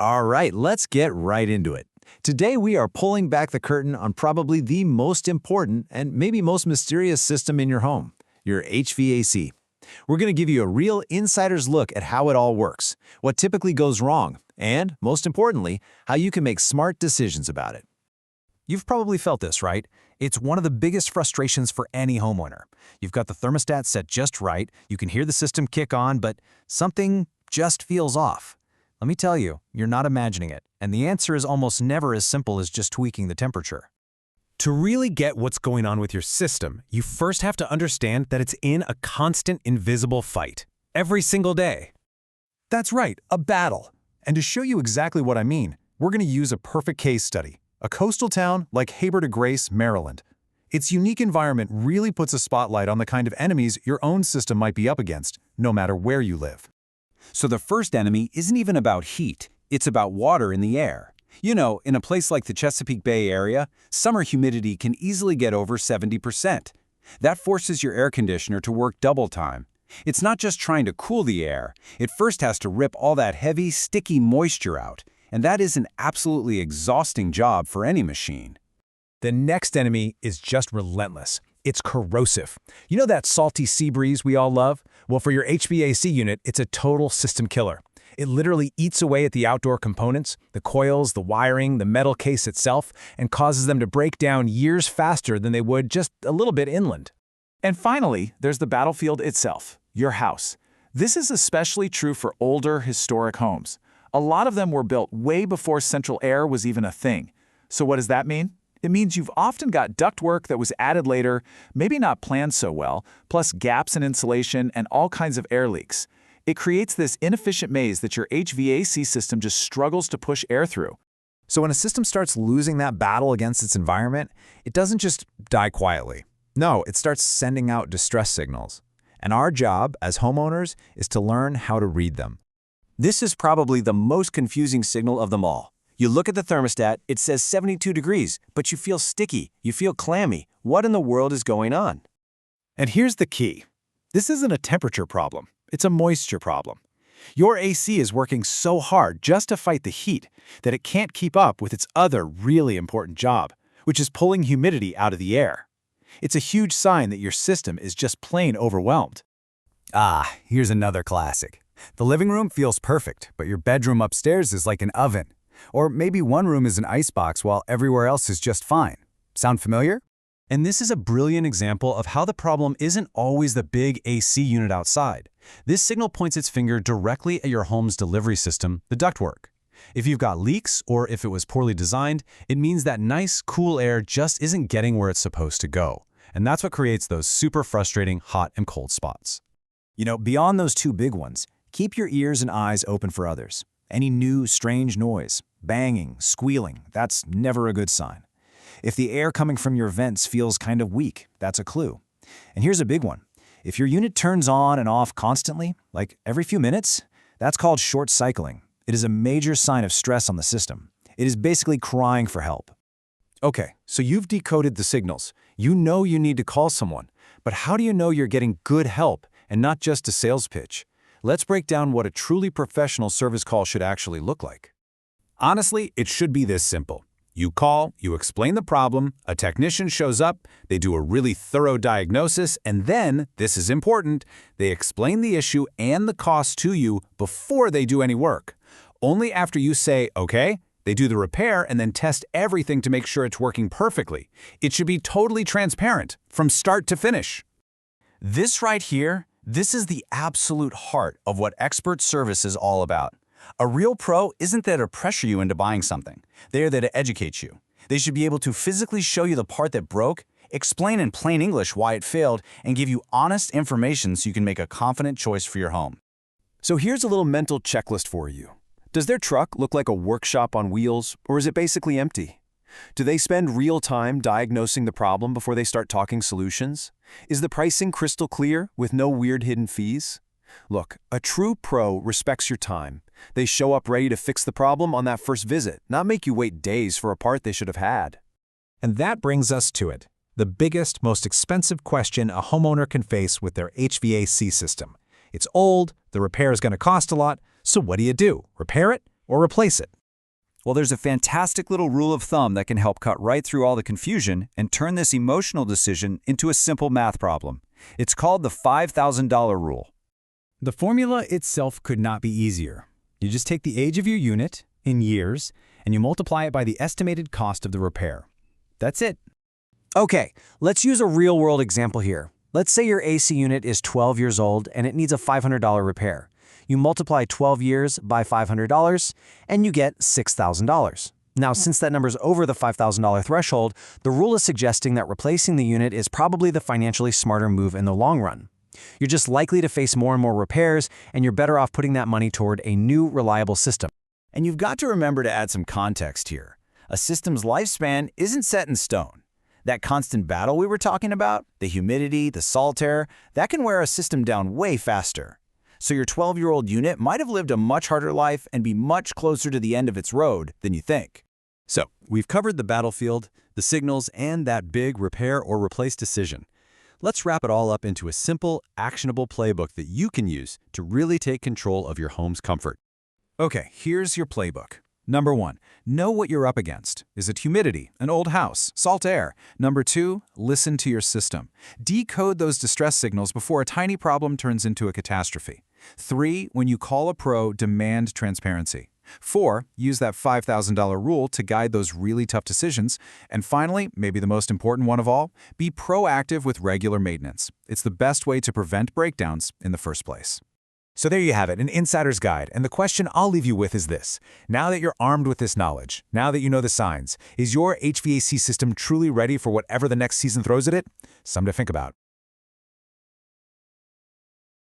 All right, let's get right into it. Today we are pulling back the curtain on probably the most important and maybe most mysterious system in your home, your HVAC. We're going to give you a real insider's look at how it all works, what typically goes wrong, and, most importantly, how you can make smart decisions about it. You've probably felt this, right? It's one of the biggest frustrations for any homeowner. You've got the thermostat set just right, you can hear the system kick on, but something just feels off. Let me tell you, you're not imagining it, and the answer is almost never as simple as just tweaking the temperature. To really get what's going on with your system, you first have to understand that it's in a constant invisible fight, every single day. That's right, a battle. And to show you exactly what I mean, we're going to use a perfect case study, a coastal town like Havre de Grace, Maryland. Its unique environment really puts a spotlight on the kind of enemies your own system might be up against, no matter where you live. So the first enemy isn't even about heat, it's about water in the air. You know, in a place like the Chesapeake Bay area, summer humidity can easily get over 70%. That forces your air conditioner to work double time. It's not just trying to cool the air, it first has to rip all that heavy, sticky moisture out, and that is an absolutely exhausting job for any machine. The next enemy is just relentless. It's corrosive. You know that salty sea breeze we all love? Well, for your HVAC unit, it's a total system killer. It literally eats away at the outdoor components, the coils, the wiring, the metal case itself, and causes them to break down years faster than they would just a little bit inland. And finally, there's the battlefield itself, your house. This is especially true for older, historic homes. A lot of them were built way before central air was even a thing. So what does that mean? It means you've often got ductwork that was added later, maybe not planned so well, plus gaps in insulation and all kinds of air leaks. It creates this inefficient maze that your HVAC system just struggles to push air through. So when a system starts losing that battle against its environment, it doesn't just die quietly. No, it starts sending out distress signals. And our job as homeowners is to learn how to read them. This is probably the most confusing signal of them all. You look at the thermostat, it says 72 degrees, but you feel sticky, you feel clammy. What in the world is going on? And here's the key. This isn't a temperature problem, it's a moisture problem. Your AC is working so hard just to fight the heat that it can't keep up with its other really important job, which is pulling humidity out of the air. It's a huge sign that your system is just plain overwhelmed. Here's another classic. The living room feels perfect, but your bedroom upstairs is like an oven. Or maybe one room is an icebox while everywhere else is just fine. Sound familiar? And this is a brilliant example of how the problem isn't always the big AC unit outside. This signal points its finger directly at your home's delivery system, the ductwork. If you've got leaks or if it was poorly designed, it means that nice, cool air just isn't getting where it's supposed to go. And that's what creates those super frustrating hot and cold spots. You know, beyond those two big ones, keep your ears and eyes open for others. Any new, strange noise, banging, squealing, that's never a good sign. If the air coming from your vents feels kind of weak, that's a clue. And here's a big one. If your unit turns on and off constantly, like every few minutes, that's called short cycling. It is a major sign of stress on the system. It is basically crying for help. Okay, so you've decoded the signals. You know you need to call someone. But how do you know you're getting good help and not just a sales pitch? Let's break down what a truly professional service call should actually look like. Honestly, it should be this simple. You call, you explain the problem, a technician shows up, they do a really thorough diagnosis, and then, this is important, they explain the issue and the cost to you before they do any work. Only after you say, okay, they do the repair and then test everything to make sure it's working perfectly. It should be totally transparent, from start to finish. This right here, this is the absolute heart of what expert service is all about. A real pro isn't there to pressure you into buying something. They are there to educate you. They should be able to physically show you the part that broke, explain in plain English why it failed, and give you honest information so you can make a confident choice for your home. So here's a little mental checklist for you. Does their truck look like a workshop on wheels, or is it basically empty? Do they spend real time diagnosing the problem before they start talking solutions? Is the pricing crystal clear with no weird hidden fees? Look, a true pro respects your time. They show up ready to fix the problem on that first visit, not make you wait days for a part they should have had. And that brings us to it. The biggest, most expensive question a homeowner can face with their HVAC system. It's old, the repair is going to cost a lot, so what do? Repair it or replace it? Well, there's a fantastic little rule of thumb that can help cut right through all the confusion and turn this emotional decision into a simple math problem. It's called the $5,000 rule. The formula itself could not be easier. You just take the age of your unit, in years, and you multiply it by the estimated cost of the repair. That's it. Okay, let's use a real-world example here. Let's say your AC unit is 12 years old and it needs a $500 repair. You multiply 12 years by $500 and you get $6,000. Now, since that number is over the $5,000 threshold, the rule is suggesting that replacing the unit is probably the financially smarter move in the long run. You're just likely to face more and more repairs, and you're better off putting that money toward a new, reliable system. And you've got to remember to add some context here. A system's lifespan isn't set in stone. That constant battle we were talking about, the humidity, the salt air, that can wear a system down way faster. So your 12-year-old unit might have lived a much harder life and be much closer to the end of its road than you think. So, we've covered the battlefield, the signals, and that big repair or replace decision. Let's wrap it all up into a simple, actionable playbook that you can use to really take control of your home's comfort. Okay, here's your playbook. Number 1, know what you're up against. Is it humidity, an old house, salt air? Number 2, listen to your system. Decode those distress signals before a tiny problem turns into a catastrophe. 3, when you call a pro, demand transparency. 4, use that $5,000 rule to guide those really tough decisions. And finally, maybe the most important one of all, be proactive with regular maintenance. It's the best way to prevent breakdowns in the first place. So there you have it, an insider's guide. And the question I'll leave you with is this. Now that you're armed with this knowledge, now that you know the signs, is your HVAC system truly ready for whatever the next season throws at it? Something to think about.